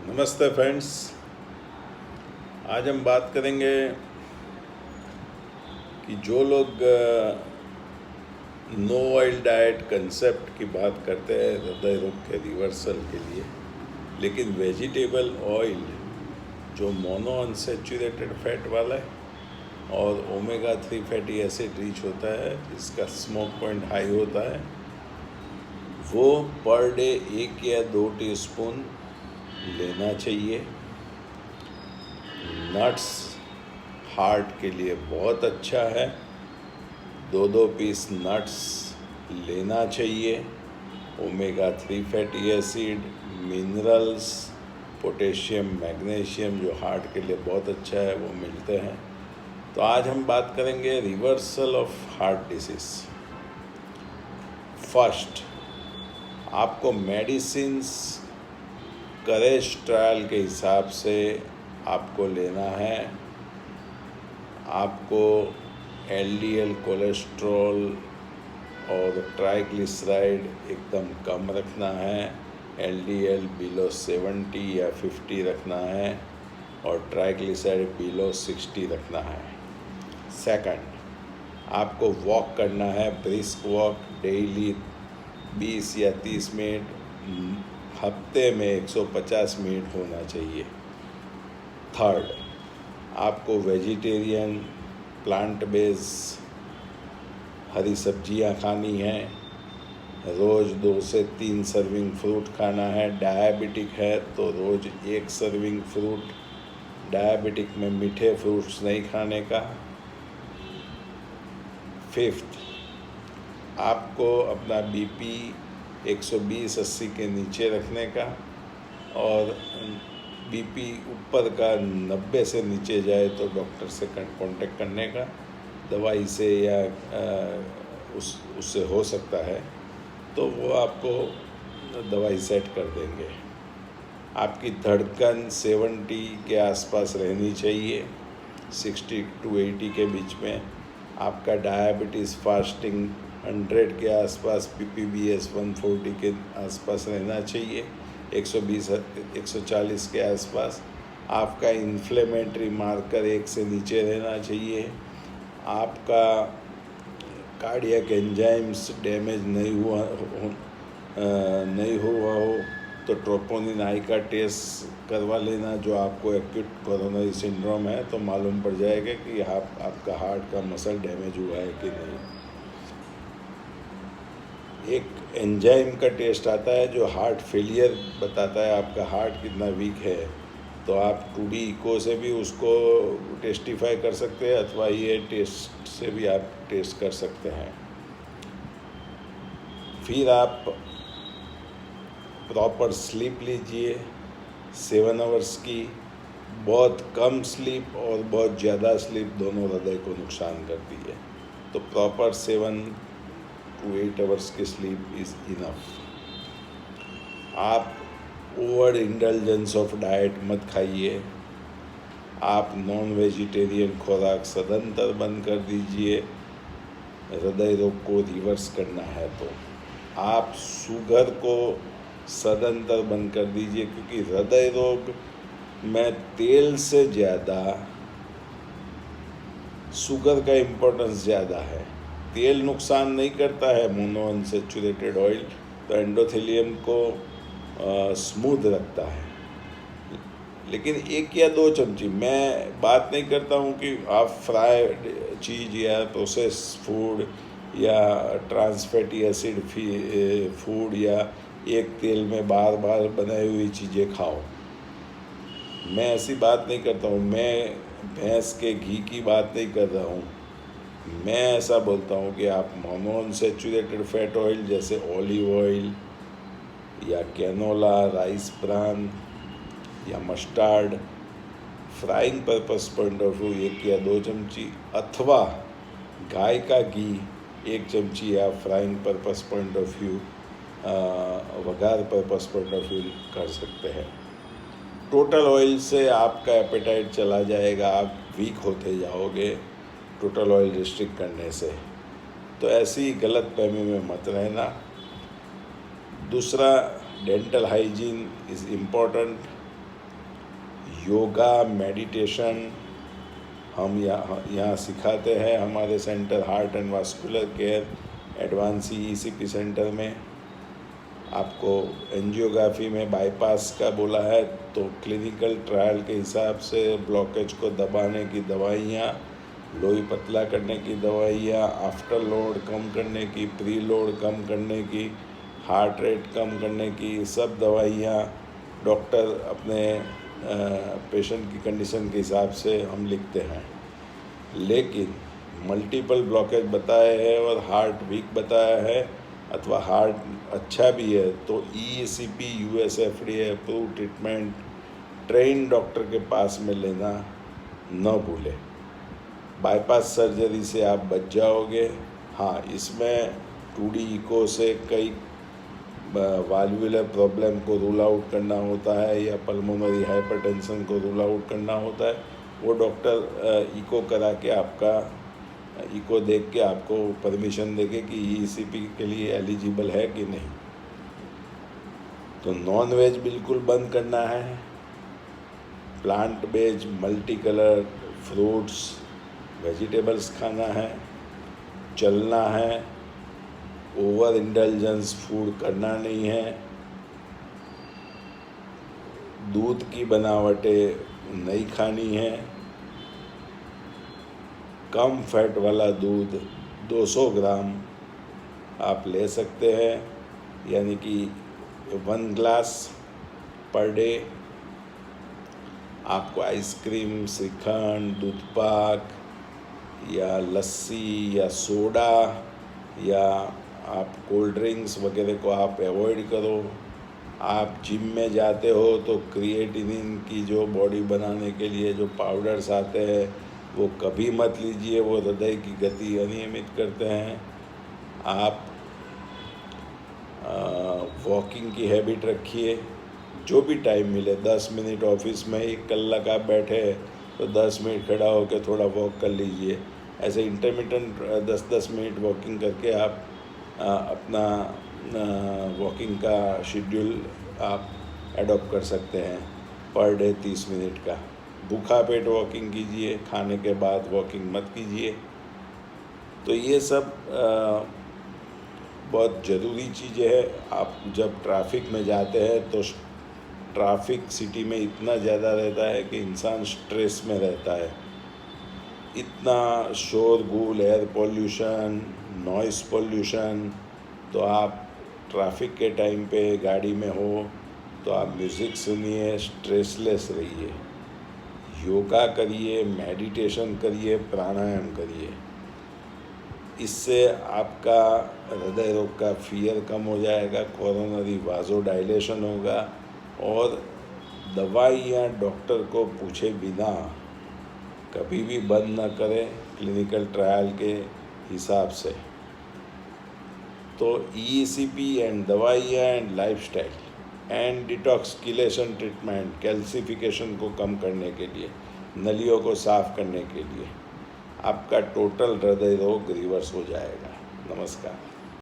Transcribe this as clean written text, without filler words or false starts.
नमस्ते फ्रेंड्स। आज हम बात करेंगे कि जो लोग नो ऑयल डाइट कंसेप्ट की बात करते हैं हृदय रोग के रिवर्सल के लिए, लेकिन वेजिटेबल ऑयल जो मोनो अनसेचुरेटेड फैट वाला है और ओमेगा 3 फैटी एसिड रिच होता है, जिसका स्मोक पॉइंट हाई होता है, वो पर डे 1 या 2 टीस्पून लेना चाहिए। नट्स हार्ट के लिए बहुत अच्छा है, 2 पीस नट्स लेना चाहिए। Omega 3 fatty acid, minerals, potassium, magnesium जो हार्ट के लिए बहुत अच्छा है, वो मिलते हैं। तो आज हम बात करेंगे reversal of heart disease. First, आपको मेडिसिन्स करेज ट्रायल के हिसाब से आपको लेना है। आपको एलडीएल कोलेस्ट्रॉल और ट्राइग्लिसराइड एकदम कम रखना है। एलडीएल बिलो 70 या 50 रखना है और ट्राइग्लिसराइड बिलो 60 रखना है। सेकंड, आपको वॉक करना है, ब्रिस्क वॉक डेली 20 या 30 मिनट, हफ्ते में 150 मिनट होना चाहिए। थर्ड, आपको वेजिटेरियन प्लांट बेस हरी सब्जियां खानी हैं। रोज़ 2 से 3 सर्विंग फ्रूट खाना है। डायबिटिक है तो रोज़ 1 सर्विंग फ्रूट। डायबिटिक में मीठे फ्रूट्स नहीं खाने का। फिफ्थ, आपको अपना बीपी 120/80 के नीचे रखने का, और बीपी ऊपर का 90 से नीचे जाए तो डॉक्टर से कांटेक्ट करने का। दवाई से या उससे हो सकता है तो वो आपको दवाई सेट कर देंगे। आपकी धड़कन 70 के आसपास रहनी चाहिए, 60 to 80 के बीच में। आपका डायबिटीज़ फास्टिंग 100 के आसपास, PPBS 140 के आसपास रहना चाहिए, 120-140 के आसपास। आपका इन्फ्लेमेटरी मार्कर 1 से नीचे रहना चाहिए। आपका कार्डियक एंजाइम्स डैमेज नहीं हुआ हो तो ट्रोपोनिन आई का टेस्ट करवा लेना। जो आपको एक्यूट कोरोनरी सिंड्रोम है तो मालूम पड़ जाएगा कि आपका हार्ट का मसल डैमेज हुआ है कि नहीं। एक एंजाइम का टेस्ट आता है जो हार्ट फेलियर बताता है, आपका हार्ट कितना वीक है। तो आप 2D इको से भी उसको टेस्टिफाई कर सकते हैं, अथवा ये टेस्ट से भी आप टेस्ट कर सकते हैं। फिर आप प्रॉपर स्लीप लीजिए, 7 आवर्स की। बहुत कम स्लीप और बहुत ज़्यादा स्लीप दोनों हृदय को नुकसान करती है। तो प्रॉपर 7 to 8 आवर्स की स्लीप इज़ इनफ। आप ओवर इंडल्जेंस ऑफ डाइट मत खाइए। आप नॉन वेजिटेरियन खुराक सदंतर बंद कर दीजिए, हृदय रोग को रिवर्स करना है तो। आप शुगर को सदंतर बंद कर दीजिए, क्योंकि हृदय रोग में तेल से ज़्यादा शुगर का इम्पोर्टेंस ज़्यादा है। तेल नुकसान नहीं करता है, मोनो अनसेचुरेटेड ऑयल तो एंडोथेलियम को स्मूथ रखता है। लेकिन 1 या 2 चमची, मैं बात नहीं करता हूँ कि आप फ्राइड चीज़ या प्रोसेस फूड या ट्रांस फैटी एसिड फूड या एक तेल में बार बार बनाई हुई चीज़ें खाओ। मैं ऐसी बात नहीं करता हूँ। मैं भैंस के घी की बात नहीं कर रहा हूँ। मैं ऐसा बोलता हूँ कि आप मोनो अनसेचुरेटेड फैट ऑयल जैसे ऑलिव ऑयल या कैनोला, राइस ब्रान या mustard, frying purpose point of view 1 या 2 चमची, अथवा गाय का घी 1 चमची, या frying purpose point of view वघार पर्पस पॉइंट ऑफ व्यू कर सकते हैं। टोटल ऑयल से आपका एपेटाइट चला जाएगा, आप वीक होते जाओगे टोटल ऑयल रिस्ट्रिक्ट करने से। तो ऐसी गलत फहमी में मत रहना। दूसरा, dental hygiene is important. Yoga, meditation हम यहाँ सिखाते हैं हमारे centre heart and vascular care advance ECP centre में। आपको एंजियोग्राफी में बाईपास का बोला है तो क्लिनिकल ट्रायल के हिसाब से ब्लॉकेज को दबाने की दवाइयाँ, लोई पतला करने की दवाइयाँ, आफ्टर लोड कम करने की, प्री लोड कम करने की, हार्ट रेट कम करने की, सब दवाइयाँ डॉक्टर अपने पेशेंट की कंडीशन के हिसाब से हम लिखते हैं। लेकिन मल्टीपल ब्लॉकेज बताया है और हार्ट वीक बताया है अथवा हार्ट अच्छा भी है तो ECP US FDA approve treatment train doctor के पास में लेना न भूलें। बाईपास सर्जरी से आप बच जाओगे। हाँ, इसमें 2D इको से कई वाल्वुलर प्रॉब्लम को रूल आउट करना होता है या पल्मोनरी हाइपरटेंशन को रूल आउट करना होता है। वो डॉक्टर इको करा के आपका इको देख के आपको परमिशन देंगे कि ECP के लिए एलिजिबल है कि नहीं। तो नॉन वेज बिल्कुल बंद करना है, plant based multi colour fruits vegetables खाना है, चलना है, ओवर इंडल्जेंस फूड करना नहीं है, दूध की बनावटें नहीं खानी है, कम फैट वाला दूध 200 ग्राम आप ले सकते हैं, यानी कि 1 ग्लास पर डे। आपको आइसक्रीम, श्रीखंड, दूध पाक या लस्सी या सोडा या आप कोल्ड ड्रिंक्स वगैरह को आप अवॉइड करो। आप जिम में जाते हो तो क्रिएटिनिन की जो बॉडी बनाने के लिए जो पाउडर्स आते हैं वो कभी मत लीजिए, वो हृदय की गति अनियमित करते हैं। आप वॉकिंग की हैबिट रखिए, जो भी टाइम मिले 10 मिनट ऑफिस में 1 कलाक आप बैठे तो 10 मिनट खड़ा होकर थोड़ा वॉक कर लीजिए। ऐसे इंटरमिटेंट 10-10 मिनट वॉकिंग करके आप अपना वॉकिंग का शेड्यूल आप एडॉप्ट कर सकते हैं। पर डे 30 मिनट का भूखा पेट वॉकिंग कीजिए, खाने के बाद वॉकिंग मत कीजिए। तो ये सब बहुत ज़रूरी चीज़ें हैं। आप जब ट्रैफिक में जाते हैं तो ट्रैफिक सिटी में इतना ज़्यादा रहता है कि इंसान स्ट्रेस में रहता है। इतना शोरगुल, एयर पोल्यूशन, नॉइस पोल्यूशन, तो आप ट्रैफिक के टाइम पे गाड़ी में हो तो आप म्यूज़िक सुनिए, स्ट्रेसलेस रहिए, योगा करिए, मेडिटेशन करिए, प्राणायाम करिए। इससे आपका हृदय रोग का फियर कम हो जाएगा, कोरोनरी वाज़ोडाइलेशन होगा और दवाइयाँ डॉक्टर को पूछे बिना कभी भी बंद न करें क्लिनिकल ट्रायल के हिसाब से। तो ECP एंड दवाइयाँ and lifestyle and detoxication treatment calcification को कम करने के लिए, नलियों को साफ करने के लिए आपका टोटल हृदय रोग रिवर्स हो जाएगा। नमस्कार।